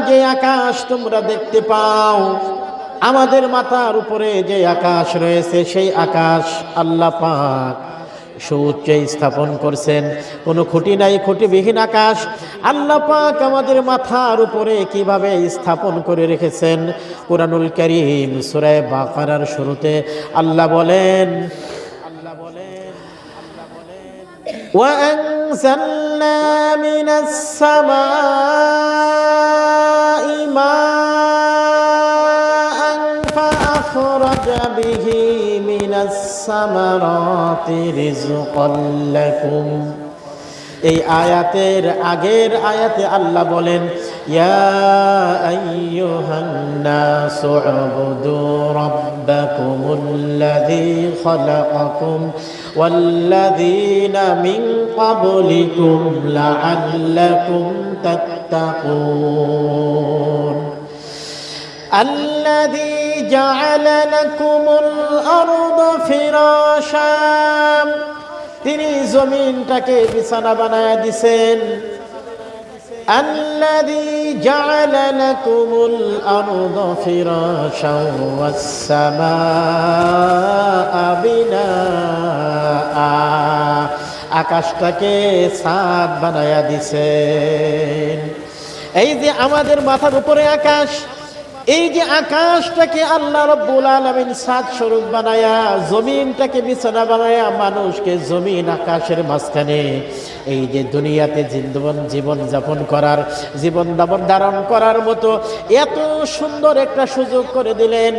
যে আকাশ তোমরা দেখতে পাও, আমাদের মাথার উপরে যে আকাশ রয়েছে সেই আকাশ আল্লাহ পাক সুউচ্চে স্থাপন করছেন, কোনো খুঁটি নাই, খুঁটিবিহীন আকাশ আল্লাহ পাক আমাদের মাথার উপরে কিভাবে স্থাপন করে রেখেছেন। কুরআনুল কারীম সূরা বাকারার শুরুতে আল্লাহ বলেন, وأنزلنا من السماء ماء فأخرج به من الثمرات رزقا لكم। এই আয়াতের আগের আয়াতে আল্লাহ বলেন, ইয়া আইয়ুহান নাসু উবুদু রাব্বাকুমুল্লাযী খালাকাকুম ওয়াল্লাযীনা মিন ক্বাবলিকুম লাআল্লাকুম তাত্তাকুন। আল্লাযী জাআলা লাকুমুল আরদা ফিরাশা, তিনি জমিনটাকে বিছানা বানায়া দিছেন। আল্লাযী জাআলা লাকুমুল আরদা ফিরাশাও ওয়াস সামাআ বিনাআ, আকাশটাকে ছাদ বানায়া দিছেন। এই যে আমাদের মাথার উপরে আকাশ, এই যে আকাশটাকে আল্লাহ রাব্বুল আলামিন ছাদ স্বরূপ বানায়া, জমিনটাকে বিছানা বানায়া মানুষকে জমিন আকাশের মাঝখানে এই যে দুনিয়াতে জীবন যাপন করার, জীবন ধারণ করার মতো এত সুন্দর একটা সুযোগ করে দিলেন।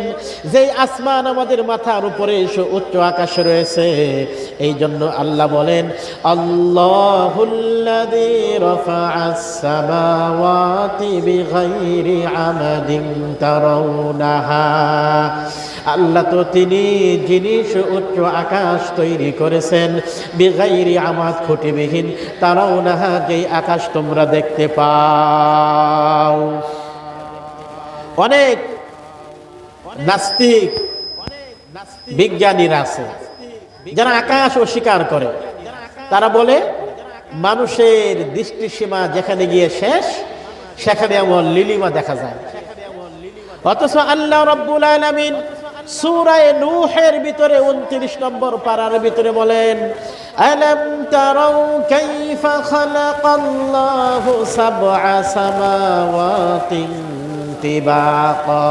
যেই আসমান আমাদের মাথার উপরে উচ্চ আকাশে রয়েছে, এই জন্য আল্লাহ বলেন, আল্লাহুল্লাযী রাফা'আস সামাওয়াতি বিগাইরি আমাদিন তারাউনাহা, আল্লাহ তো তিনি জিনিস উচ্চ আকাশ তৈরি করেছেন, বিগাইরি আমাদ, খুঁটিবিহীন, তারাউনাহা, যেই আকাশ তোমরা দেখতে পাও। অনেক নাস্তিক বিজ্ঞানীরা আছে যারা আকাশ অস্বীকার করে। তারা বলে মানুষের দৃষ্টিসীমা যেখানে গিয়ে শেষ, সেখানে এমন লিলিমা দেখা যায়। অথচ আল্লাহ রাব্বুল আলামিন সূরা নূহের ভিতরে 29 নম্বর পারার ভিতরে বলেন, আলাম তারাউ কাইফা খালাকাল্লাহু সাবআ সামাওয়াতিন তিবাকা।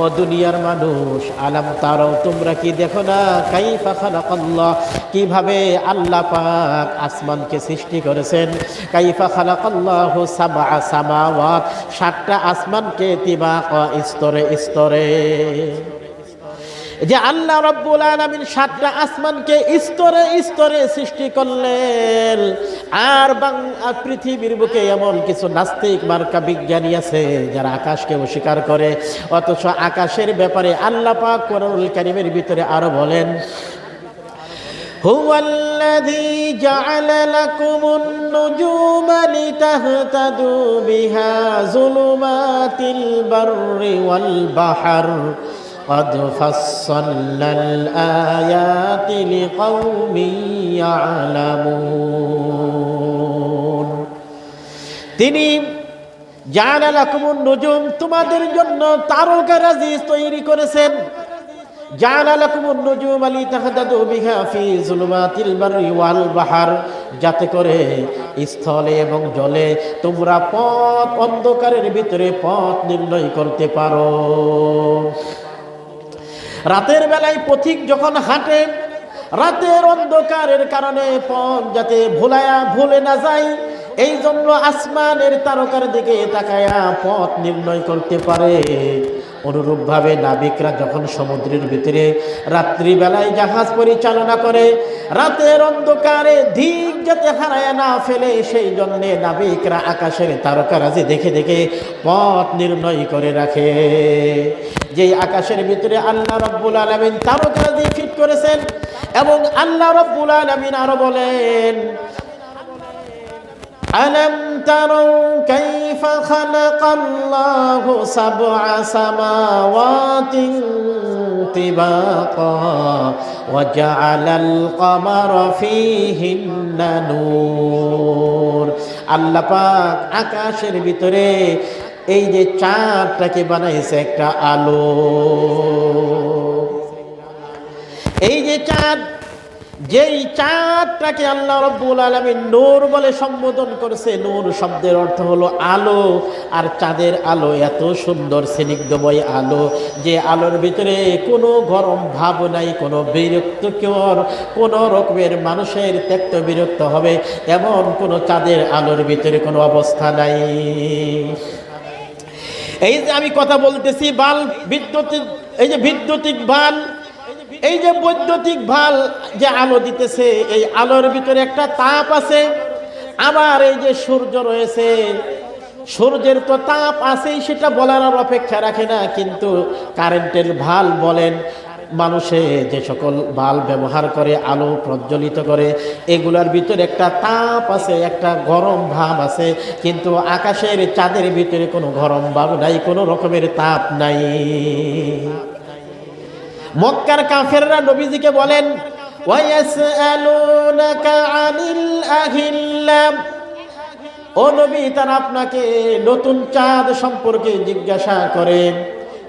ও দুনিয়ার মানুষ, আলাম তারাও, তোমরা কি দেখো না, কাইফা খালাকাল্লাহ, কিভাবে আল্লাহ পাক আসমানকে সৃষ্টি করেছেন। কাইফা খালাকাল্লাহু সাবআ সামাওয়াত, 7টা আসমানকে তিবাকা, স্তরে স্তরে। যে আল্লাহ রাব্বুল আলামিন 7টা আসমানকে স্তরে স্তরে সৃষ্টি করলেন। আর পৃথিবীর বুকে এমন কিছু নাস্তিক মার্কা বিজ্ঞানী আছে যারা আকাশকে অস্বীকার করে। অথচ আকাশের ব্যাপারে আল্লাহ পাক কোরআনুল কারীমের ভিতরে আরো বলেন, হুয়াল্লাযী জাআলা লাকুমুন নুজুমা লিতাহতাদু বিহা যুলুমাতিল বাররি ওয়াল বাহর قد فصلنا الآيات لقوم يعلمون। তিনি জাআলা লাকুমুন নুজুম, তোমাদের জন্য তারকারাজি তৈরি করেছেন। জাআলা লাকুমুন নুজুম লিতাহতাদু বিহা ফি যুলুমাতিল বাররি ওয়াল বাহর, যাতে করে স্থলে এবং জলে তোমরা পথ, অন্ধকারের ভিতরে পথ নির্ণয় করতে পারো। রাতের বেলায় পথিক যখন হাঁটে, রাতের অন্ধকারের কারণে পথ যাতে ভুলে না যায়, এই জন্য আসমানের তারকার দিকে তাকায়া পথ নির্ণয় করতে পারে। অনুরূপভাবে নাবিকরা যখন সমুদ্রের ভিতরে রাত্রিবেলায় জাহাজ পরিচালনা করে, রাতের অন্ধকারে দিক যাতে হারায় না ফেলে, সেই জন্য নাবিকরা আকাশের তারকারাজি দেখে দেখে পথ নির্ণয় করে রাখে। যেই আকাশের ভিতরে আল্লাহ রাব্বুল আলামিন তারকারাজি ফিট করেছেন। এবং আল্লাহ রাব্বুল আলামিন আরো বলেন, আলাম তারাউ কাইফা খালাকাল্লাহু সাবআ সামাওয়াতিন তিবাকা ওয়া জাআলাল কামারা ফীহিন্না নূর। আল্লাহ পাক আকাশের ভিতরে এই যে চাঁদটাকে বানাইছে একটা আলো। এই যে চাঁদ, যেই চাঁদটাকে আল্লাহ রাব্বুল আলামিন নূর বলে সম্বোধন করেছে, নূর শব্দের অর্থ হলো আলো। আর চাঁদের আলো এত সুন্দর স্নিগ্ধময় আলো, যে আলোর ভিতরে কোনো গরম ভাব নাই, কোনো বিরক্তকর, কোনো রকমের মানুষের ত্যক্ত বিরক্ত হবে এমন কোনো চাঁদের আলোর ভিতরে কোনো অবস্থা নাই। এই যে আমি কথা বলতেছি, বাল্ব, বিদ্যুতিক, এই যে বিদ্যুতিক বাল্ব, এই যে বৈদ্যুতিক ভাল যে আলো দিতেছে, এই আলোর ভিতরে একটা তাপ আছে। আবার এই যে সূর্য রয়েছে, সূর্যের তো তাপ আছেই, সেটা বলার আর অপেক্ষা রাখে না। কিন্তু কারেন্টের ভাল বলেন, মানুষে যে সকল বাল্ব ব্যবহার করে, আলো প্রজ্বলিত করে, এগুলার ভিতরে একটা তাপ আছে, একটা গরম ভাব আছে। কিন্তু আকাশের চাঁদের ভিতরে কোনো গরম ভাব নাই, কোনো রকমের তাপ নাই। মক্কার কাফেররা নবীজিকে বলেন, ওয়ায়াসআলুনাকা আনিল আহিল্লাম, ও নবী, তারা আপনাকে নতুন চাঁদ সম্পর্কে জিজ্ঞাসা করেন।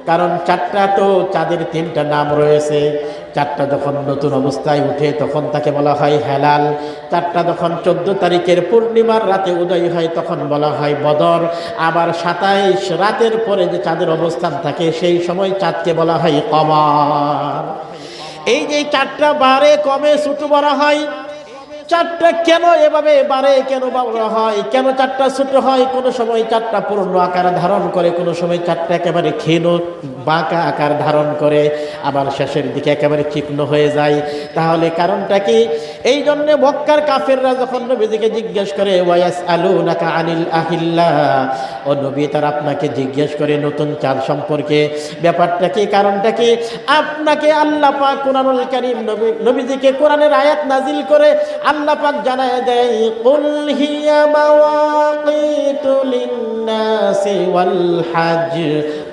কারণ চাঁদটা তো, চাঁদের তিনটা নাম রয়েছে। চাঁদটা যখন নতুন অবস্থায় উঠে তখন তাকে বলা হয় হেলাল। চাঁদটা যখন 14 তারিখের পূর্ণিমার রাতে উদয় হয় তখন বলা হয় বদর। আবার 27 রাতের পরে যে চাঁদের অবস্থান থাকে সেই সময় চাঁদকে বলা হয় কমার। এই যে চাঁদটা বাড়ে কমে ছোট বড় হয়, চাঁদটা কেন এভাবে বাড়ে, কেন বড় হয়, কেন চাঁদটা ছোট হয়? কোনো সময় চাঁদটা পূর্ণ আকার ধারণ করে, কোনো সময় চাঁদটা একেবারে ক্ষীণ বাঁকা আকার ধারণ করে, আবার শেষের দিকে একেবারে চিকন হয়ে যায়। তাহলে কারণটা কি? এই জন্যে মক্কার কাফেররা যখন নবীজিকে জিজ্ঞেস করে, ওয়ায়াসআলুনাকা আনিল আহিল্লাহ, ও নবী, তারা আপনাকে জিজ্ঞেস করে নতুন চাঁদ সম্পর্কে, ব্যাপারটা কি, কারণটা কি? আপনাকে আল্লাহ পাক কুরআনুল কারীম, নবীজিকে কোরআনের আয়াত নাজিল করে আল্লাহ পাক জানায় দেয়, কুল হিয়া মাওয়াকিতু লিন-নাসি ওয়াল হজ।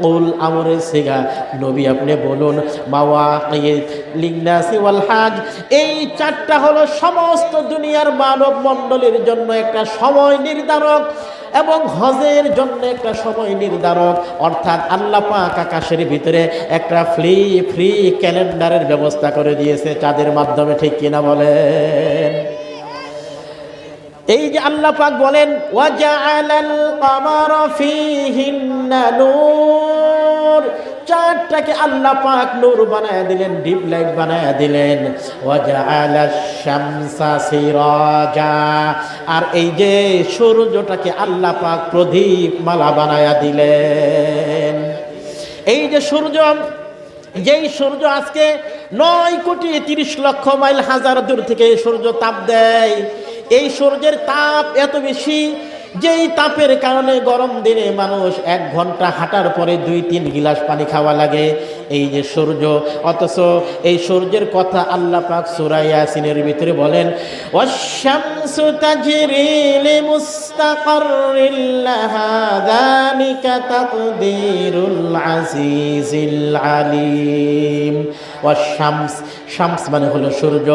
কুল আমরে সিগা, নবী আপনি বলুন, মাওয়াকিত লিন-নাসি ওয়াল হজ, এই চারটা হলো সমস্ত দুনিয়ার মানব মণ্ডলীর জন্য একটা সময় নির্ধারক এবং হজের জন্য একটা সময় নির্ধারক। অর্থাৎ আল্লাহ পাক আকাশের ভিতরে একটা ফ্রি ক্যালেন্ডারের ব্যবস্থা করে দিয়েছে চাঁদের মাধ্যমে, ঠিক কিনা বলেন? এই যে আল্লাহ পাক বলেন, ওয়াজআলাল কামারা ফীহিন্না নূর, চাঁদটাকে আল্লাহ পাক নূর বানায় দিলেন, ডিপ লাইট বানায় দিলেন। ওয়াজআলাশ শামসা সিরাজা, আর এই যে সূর্যটাকে আল্লাহ পাক প্রদীপ মালা বানায়া দিলেন। এই যে সূর্য, যেই সূর্য আজকে 9,30,00,000 মাইল হাজার দূর থেকে সূর্য তাপ দেয়, এই সূর্যের তাপ এত বেশি, যেই তাপের কারণে গরম দিনে মানুষ 1 ঘন্টা হাঁটার পরে 2-3 গিলাস পানি খাওয়া লাগে। এই যে সূর্য, অথচ এই সূর্যের কথা আল্লাহ পাক সূরা ইয়াসিনের ভিতরে বলেন, ওয়াশ-শামসু তাজরি লিমুস্তাকাররিল লাহা যালিকা তাকদীরুল আজিজিল আলিম। ওয়াশ-শামস, শামস মানে হলো সূর্য,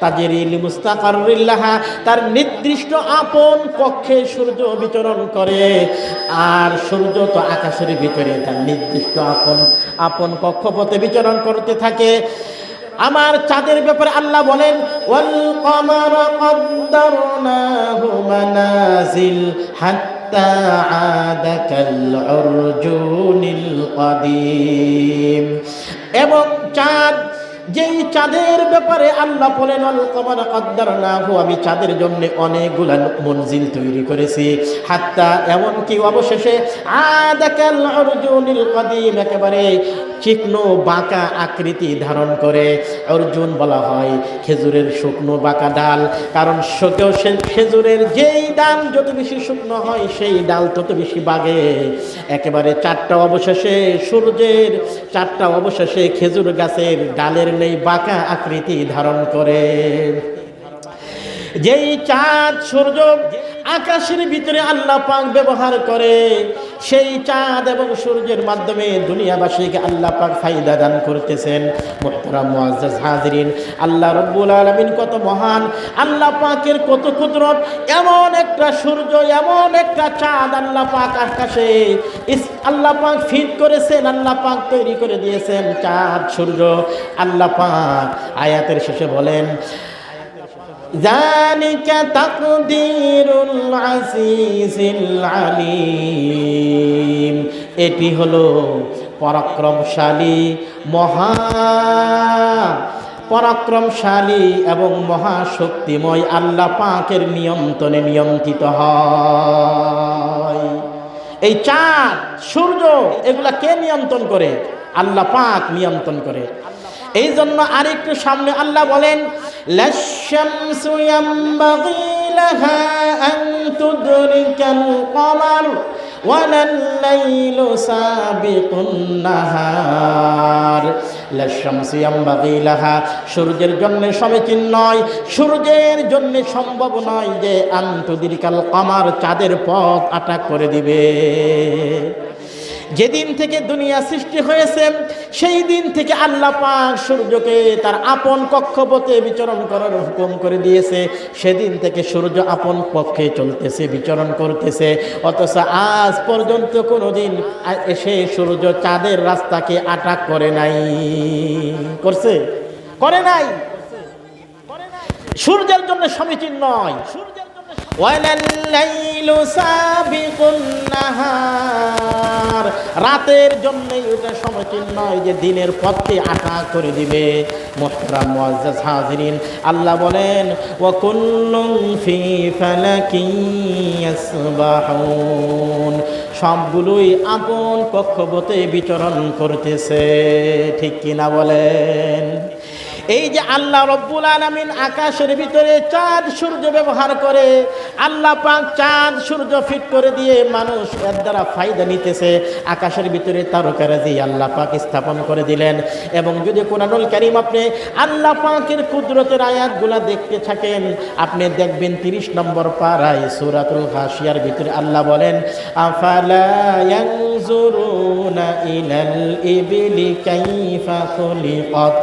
তাজরি লিমুস্তাকাররিল লাহা, তার নির্দিষ্ট আপন কক্ষে সূর্য বিচরণ করে। আর সূর্য তো আকাশের ভিতরে তার নির্দিষ্ট আপন কক্ষপথে বিচরণ করতে থাকে। আমার চাঁদের ব্যাপারে আল্লাহ বলেন, ওয়াল কামারা কদ্দারনাহু মানাজিল হাত্তা আদা কাল উরজুনিল কাদিম। এবং চাঁদ, যেই চাঁদের ব্যাপারে আল্লাহ বলেন, আল কামারা কদ্দারনাহু, আমি চাঁদের জন্য অনেকগুলা মঞ্জিল তৈরি করেছি, হাত্তা, এমনকি অবশেষে আদাকাল উরজুনিল কাদিম, একেবারে চিকনো বাঁকা আকৃতি ধারণ করে। অর্জুন বলা হয় খেজুরের শুকনো বাঁকা ডাল, কারণ খেজুরের যেই ডাল যত বেশি শুকনো হয় সেই ডাল তত বেশি বাগে। একেবারে চারটা অবশেষে সূর্যের চারটা অবশেষে খেজুর গাছের ডালের নেই বাঁকা আকৃতি ধারণ করে। যেই চাঁদ সূর্য আকাশের ভিতরে আল্লাহ পাক ব্যবহার করে সেই চাঁদ এবং সূর্যের মাধ্যমে দুনিয়াবাসীকে আল্লাহ পাক ফায়দা দান করতেছেন। মুহতারাম মুআজ্জাজ হাজিরিন, আল্লাহ রাব্বুল আলামিন কত মহান, আল্লাহ পাকের কত কুদরত। এমন একটা সূর্য, এমন একটা চাঁদ আল্লাহ পাক আকাশে আল্লাহ পাক ফিট করেছেন, আল্লাহ পাক তৈরি করে দিয়েছেন চাঁদ সূর্য। আল্লাহ পাক আয়াতের শেষে বলেন, যালিকা তাকদীরুল আজিজিল আলীম, এটি হলো পরাক্রমশালী, পরাক্রমশালী এবং মহাশক্তিময় আল্লাহ পাকের নিয়ন্ত্রণে নিয়ন্ত্রিত হয়। এই চাঁদ সূর্য এগুলা কে নিয়ন্ত্রণ করে? আল্লাহ পাক নিয়ন্ত্রণ করে। এই জন্য আরেকটু সামনে আল্লাহ বলেন, লাশ-শামসু ইয়ামবাগি লাহা আন তুদরিকাল কমার ওয়ালাল-লাইলু সাবিকুন নাহার। লাশ-শামসু ইয়ামবাগি লাহা, সূর্যের জন্য সমীচীন নয়, সূর্যের জন্য সম্ভব নয় যে আন তুদরিকাল কমার, চাঁদের পথ আটক করে দিবে। যেদিন থেকে দুনিয়া সৃষ্টি হয়েছে সেই দিন থেকে আল্লাহ পাক সূর্যকে তার আপন কক্ষপথে বিচরণ করার হুকুম করে দিয়েছে। সেদিন থেকে সূর্য আপন পক্ষে চলতেছে, বিচরণ করতেছে। অথচ আজ পর্যন্ত কোনোদিন এসে সূর্য চাঁদের রাস্তাকে আটক করে নাই। করছে? করে নাই। সূর্যের জন্য সমীচীন নয়। ওয়ালাল-লাইলু সাবিকুন নাহার, রাতের জন্যই ওটা সমীচীন নয় যে দিনের পথকে আটক করে দিবে। মুহতারাম মুআজ্জাজ হাজিরিন, আল্লাহ বলেন, ওয়া কুল্লুন ফি ফালাকিন ইয়াসবাহুন, সবগুলোই আপন কক্ষপথে বিচরণ করতেছে। ঠিক কিনা বলেন? এই যে আল্লাহ রব্বুল আলামিন আকাশের ভিতরে চাঁদ সূর্য ব্যবহার করে, আল্লাহ পাক চাঁদ সূর্য ফিট করে দিয়ে মানুষ এর দ্বারা ফায়দা নিতেছে। আকাশের ভিতরে তারকারাজি আল্লাহ পাক স্থাপন করে দিলেন। এবং যদি কোরআনুল কারীম আপনি আল্লাহ পাকের কুদরতের আয়াতগুলা দেখতে থাকেন, আপনি দেখবেন 30 নম্বর পারায় সূরাতুল গাশিয়ার ভিতরে আল্লাহ বলেন, আফালা ইয়ানজুরুনা ইলাল ইবলি কাইফা খুলিকাত,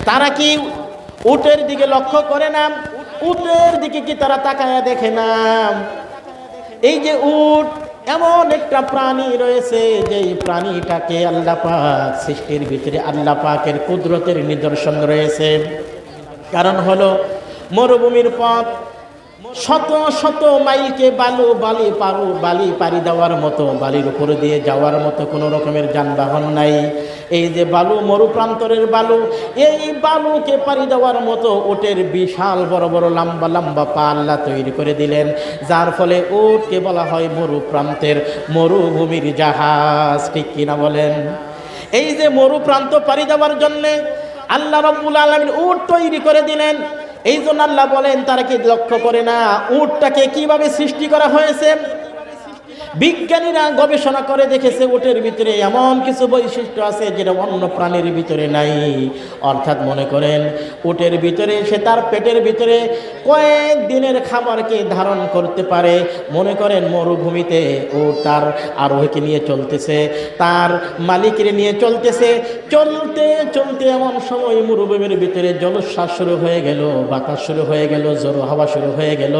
তারা কি উটের দিকে লক্ষ্য করে না? উটের দিকে কি তারা তাকায়া দেখে না? এই যে উট এমন একটা প্রাণী রয়েছে, যে প্রাণীটাকে আল্লাহ পাক সৃষ্টির ভিতরে আল্লাহ পাকের কুদরতের নিদর্শন রয়েছে। কারণ হলো মরুভূমির পথ, শত শত মাইলকে বালি পাড়ি দেওয়ার মতো, বালির উপর দিয়ে যাওয়ার মতো কোনো রকমের যানবাহন নাই। এই যে বালু, মরুপ্রান্তরের বালু, এই বালুকে পাড়ি দেওয়ার মতো উটের বিশাল বড় বড় লম্বা লম্বা পা আল্লাহ তৈরি করে দিলেন, যার ফলে উটকে বলা হয় মরুপ্রান্তের, মরুভূমির জাহাজ। ঠিক কিনা বলেন? এই যে মরুপ্রান্ত পাড়ি দেওয়ার জন্যে আল্লাহ রাব্বুল আলামিন উট তৈরি করে দিলেন। এই জন্য আল্লাহ বলেন, তারা কি লক্ষ্য করে না উটটাকে কিভাবে সৃষ্টি করা হয়েছে? বিজ্ঞানীরা গবেষণা করে দেখেছে উটের ভিতরে এমন কিছু বৈশিষ্ট্য আছে যেটা অন্য প্রাণীর ভিতরে নাই। অর্থাৎ মনে করেন উটের ভিতরে সে তার পেটের ভিতরে কয়েক দিনের খাবারকে ধারণ করতে পারে। মনে করেন মরুভূমিতে ও তার আরোহীকে নিয়ে চলতেছে, তার মালিকের নিয়ে চলতেছে, চলতে চলতে এমন সময় মরুভূমির ভিতরে জলোচ্ছ্বাস শুরু হয়ে গেল, বাতাস শুরু হয়ে গেল, জোর হাওয়া শুরু হয়ে গেল।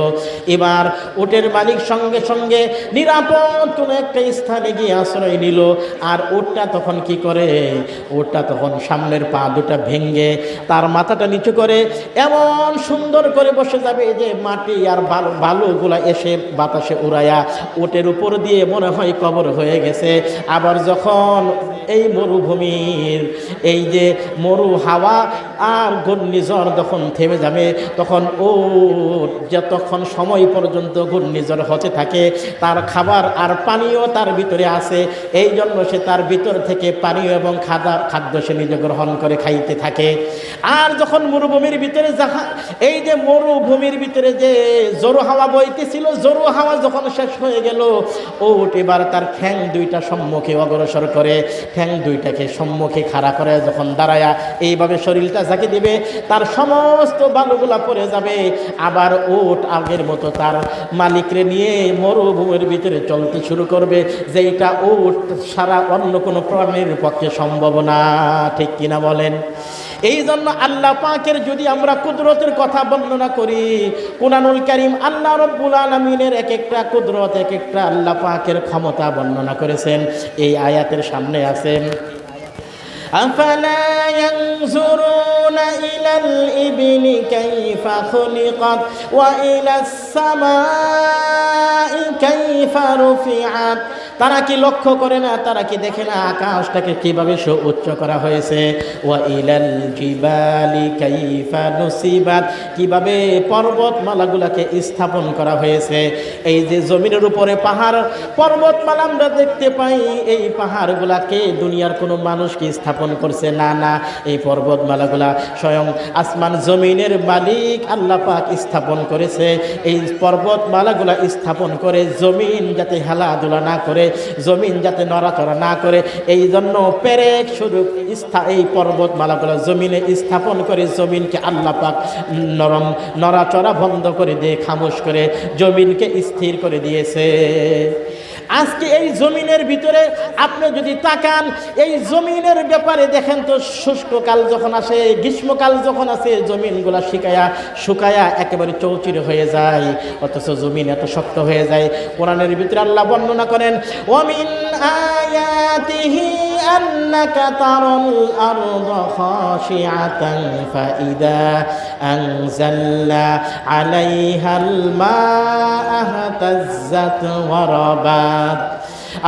এবার উটের মালিক সঙ্গে সঙ্গে নিরাপদ কোনো একটা স্থানে গিয়ে আশ্রয় নিল। আর উটটা তখন কি করে? উটটা তখন সামনের পা দুটা ভেঙে তার মাথাটা নিচু করে এমন সুন্দর করে বসে যাবে যে মাটি আর বালুগুলা এসে বাতাসে উড়াইয়া উটের উপর দিয়ে মনে হয় কবর হয়ে গেছে। আবার যখন এই মরুভূমির এই যে মরু হাওয়া আর ঘূর্ণিঝড় যখন থেমে যাবে, তখন উট যতক্ষণ সময় পর্যন্ত ঘূর্ণিঝড় হতে থাকে তার খাবার আর পানীয় তার ভিতরে আছে, এই জন্য সে তার ভিতর থেকে পানীয় এবং খাদ্য সে নিজে গ্রহণ করে খাইতে থাকে। আর যখন মরুভূমির ভিতরে এই যে মরুভূমির ভিতরে যে জোরো হাওয়া বইতেছিল, জোরো হাওয়া যখন শেষ হয়ে গেল, উট এবার তার ঠ্যাং দুইটা সম্মুখে অগ্রসর করে, ঠ্যাং দুইটাকে সম্মুখে খাড়া করে যখন দাঁড়ায়া এইভাবে শরীরটা ঝাঁকি দিবে, তার সমস্ত বালুগুলা পড়ে যাবে। আবার উট আগের মতো তার মালিকরে নিয়ে মরুভূমির ভিতরে চলতে শুরু করবে, যেটা উট সারা অন্য কোনো প্রাণীর পক্ষে সম্ভব না। ঠিক কিনা বলেন? এই জন্য আল্লাহ পাকের যদি আমরা কুদরতের কথা বর্ণনা করি, কুরআনুল কারীম আল্লাহ রাব্বুল আলামিনের এক একটা কুদরত, এক একটা আল্লাহ পাকের ক্ষমতা বর্ণনা করেছেন। এই আয়াতের সামনে আছেন, আফালা ইয়ানজুরুনা ইলাল ইবলি কাইফা খুলিকাত ওয়া ইলাস সামাই কাইফা রুফিআত। তারা কি লক্ষ্য করে না, তারা কি দেখে না আকাশটাকে কিভাবে উচ্চ করা হয়েছে? ওয়া ইলাল জিবালি কাইফা নুসিবাত, কিভাবে পর্বতমালাগুলোকে স্থাপন করা হয়েছে। এই যে জমিনের উপরে পাহাড় পর্বতমালা আমরা দেখতে পাই, এই পাহাড়গুলাকে দুনিয়ার কোনো মানুষ কি স্থাপন করছে? না না, এই পর্বতমালাগুলা স্বয়ং আসমান জমিনের মালিক আল্লাহ পাক স্থাপন করেছে। এই পর্বতমালাগুলা স্থাপন করে জমিন যাতে হেলাধুলা না করে, জমিন যাতে নড়াচড়া না করে, এই জন্য পেরেক শুধু এই পর্বতমালাগুলো জমিনে স্থাপন করে জমিনকে আল্লাহ পাক নড়াচড়া বন্ধ করে দিয়ে খামোশ করে জমিনকে স্থির করে দিয়েছে। আজকে এই জমিনের ভিতরে আপনি যদি তাকান, এই জমিনের ব্যাপারে দেখেন তো, শুষ্ককাল যখন আসে, গ্রীষ্মকাল যখন আসে, জমিনগুলা শুকায়া একেবারে চৌচির হয়ে যায়, অথচ জমিন এত শক্ত হয়ে যায়। কোরআনের ভিতরে আল্লাহ বর্ণনা করেন, ওয়ামিন আয়াতিহি আন্নাকা তারাল আরদা খাশিআতান ফাইদা আনজালনা আলাইহাল মাআ ইহতাজ্জাত ওয়া রাবাত।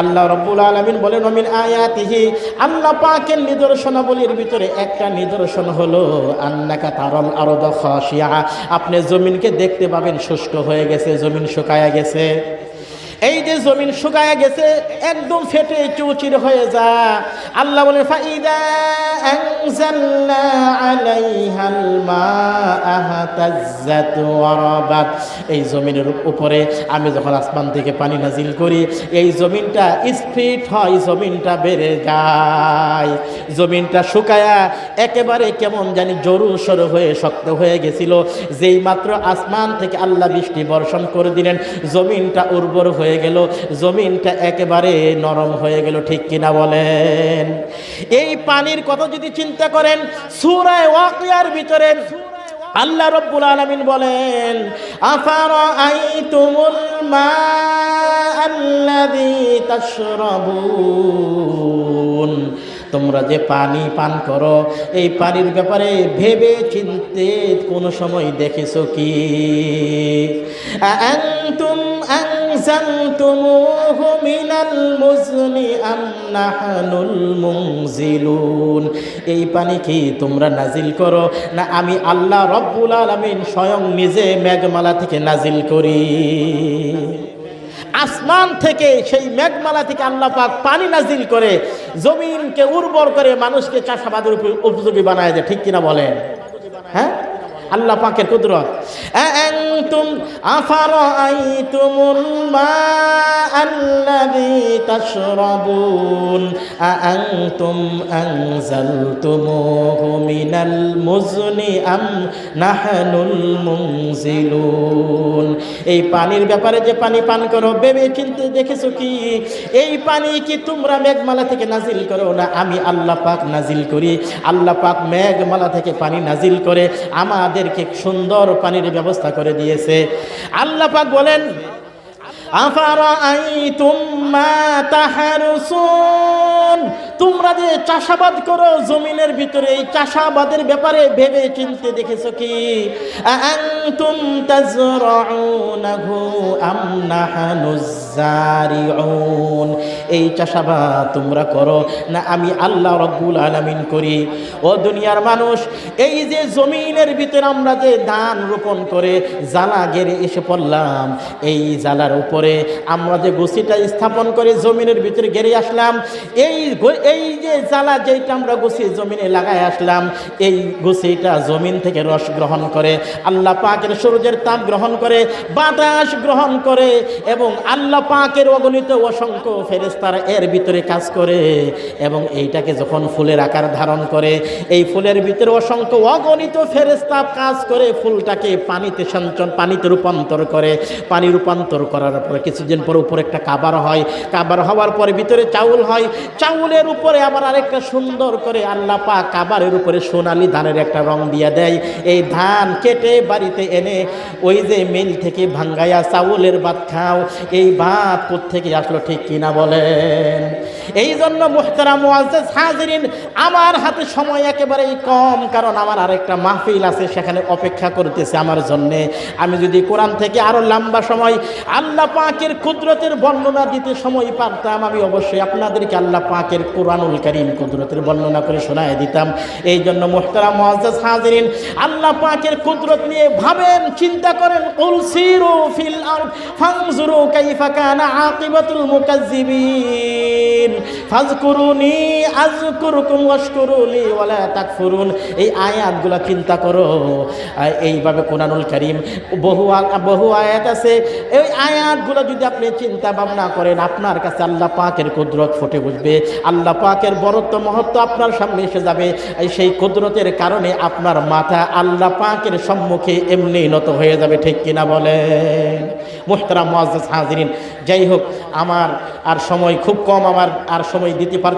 আল্লাহ রাব্বুল আলামিন বলেন, ওমিন আয়াতিহি, আল্লাহ পাকের নিদর্শনাবলীর ভিতরে একটা নিদর্শন হলো আন্নাকা তারাল আরদা খাশিআ, আপনি জমিনকে দেখতে পাবেন শুষ্ক হয়ে গেছে, জমিন শুকায়া গেছে। এই যে জমিন শুকায়া গেছে, একদম ফেটে চৌচির হয়ে যা, আল্লাহ বলেন ফাইদা আনজালনা আলাইহাল মাআ ইহতাজ্জাত ওয়া রাবাত, এই জমিনের উপরে আমি যখন আসমান থেকে পানি নাজিল করি, এই জমিনটা স্ফীত হয়, জমিনটা বেড়ে যায়। জমিনটা শুকায়া একেবারে কেমন জানি জরু সরু হয়ে শক্ত হয়ে গেছিল, যেই মাত্র আসমান থেকে আল্লাহ বৃষ্টি বর্ষণ করে দিলেন, জমিনটা উর্বর হয়ে গেল, জমিনটা একেবারে নরম হয়ে গেল। ঠিক কিনা বলেন? এই পানির কথা যদি চিন্তা করেন, সূরা ওয়াকিয়ার ভিতরে আল্লাহ রাব্বুল আলামিন বলেন, আফারাআইতুমুল মাআল্লাযী তাশরাবুন, তোমরা যে পানি পান করো, এই পানির ব্যাপারে ভেবে চিন্তে কোনো সময় দেখেছো কি? আনতুম আনজালতুমুহু মিনাল মুজনি আম নাহনুল মুনজিলুন, এই পানি কি তোমরা নাজিল করো, না আমি আল্লাহ রাব্বুল আলামিন স্বয়ং নিজে মেঘমালা থেকে নাজিল করি? আসমান থেকে সেই মেঘমালা থেকে আল্লাহ পাক পানি নাজিল করে জমিনকে উর্বর করে মানুষকে চাষাবাদের উপযোগী বানায় দেয়। ঠিক কিনা বলেন? হ্যাঁ, আল্লাহ পাকের কুদরত। আনতুম আফারাআইতুমুল মাআল্লাযী তাশরাবুন আনতুম আনজালতুমুহু মিনাল মুজনি আম নাহনুল মুনজিলুন, এই পানির ব্যাপারে যে পানি পান করো, ভেবে চিন্তে দেখেছো কি? এই পানি কি তোমরা মেঘমালা থেকে নাজিল করো, না আমি আল্লাহ পাক নাজিল করি? আল্লাহ পাক মেঘমালা থেকে পানি নাজিল করে আমাদেরকে সুন্দর পানির ব্যবস্থা করে দিয়েছে। আল্লাহ পাক বলেন, আফারাআইতুম মা তাহরুসুন, তোমরা যে চাষাবাদ করো জমিনের ভিতরে, এই চাষাবাদের ব্যাপারে ভেবে চিন্তে দেখেছো কি? আনতুম তাজরাউনাহু আম নাহনুজ জারিউন, এই চাষাবাদ তোমরা করো না আমি আল্লাহ রব্বুল আলামিন করি? ও দুনিয়ার মানুষ, এই যে জমিনের ভিতরে আমরা যে ধান রোপণ করে জ্বালা গেড়ে এসে পড়লাম, এই জ্বালার উপরে আমরা যে গুছিটা স্থাপন করে জমিনের ভিতরে গেড়ে আসলাম, এই যে জ্বালা যেটা আমরা গুছি জমিনে লাগাই আসলাম, এই গুছিটা জমিন থেকে রস গ্রহণ করে, আল্লাহ পাকের সূর্যের তাপ গ্রহণ করে, বাতাস গ্রহণ করে, এবং আল্লাহ পাকের অগণিত অসংখ্য ফেরেশতারা এর ভিতরে কাজ করে, এবং এইটাকে যখন ফুলের আকার ধারণ করে, এই ফুলের ভিতরে অসংখ্য অগণিত ফেরেশতা কাজ করে ফুলটাকে পানিতে রূপান্তর করে। পানি রূপান্তর করার পরে কিছুদিন পর উপরে একটা কাবার হয়, কাবার হওয়ার পরে ভিতরে চাউল হয়, চাউলের উপরে আবার আরেকটা সুন্দর করে আল্লাহ পাক কাবারের উপরে সোনালি ধানের একটা রং দিয়ে দেয়। এই ধান কেটে বাড়িতে এনে ওই যে মিল থেকে ভাঙ্গায়া চাউলের ভাত খাও, এই ভাত কোত্থেকে আসলো ঠিক কিনা বলেন? এই জন্য মুহতারাম মুআজ্জাজ হাজিরিন, আমার হাতে সময় একেবারেই কম, কারণ আমার আরেকটা মাহফিল আছে, সেখানে অপেক্ষা করতেছে আমার জন্যে। আমি যদি কোরআন থেকে আরো লম্বা সময় আল্লাহ পাকের কুদরতের বর্ণনা দিতে সময় পারতাম, আমি অবশ্যই আপনাদেরকে আল্লাহ পাকের কোরআনুল কারীম কুদরতের বর্ণনা করে শোনায় দিতাম। এই জন্য মুহতারাম মুআজ্জাজ হাজিরিন, আল্লাহ পাকের কুদরত নিয়ে ভাবেন, চিন্তা করেন। কুল সিরু ফিল আরদ ফানজুরু কাইফা কানা আকিবাতুল মুকাজ্জিবিন ফাযকুরুনি আযকুরকুম ওয়াশকুরুলি ওয়ালা তাকফুরুন। এই আয়াতগুলো চিন্তা করো। এইভাবে কোরআনুল কারীম বহু আয়াত আছে। এই আয়াতগুলো যদি আপনি চিন্তা ভাবনা করেন, আপনার কাছে আল্লাহ পাকের কুদরত ফুটে উঠবে, আল্লাহ পাকের বড়ত্ব মহত্ব আপনার সামনে এসে যাবে। সেই কুদরতের কারণে আপনার মাথা আল্লাহ পাকের সম্মুখে এমনি নত হয়ে যাবে, ঠিক কিনা বলেন? মুহতারাম মুআজ্জাজ হাজিরিন, যাই হোক, আমার আর সময় খুব কম, আমার আর সময় দিতে পার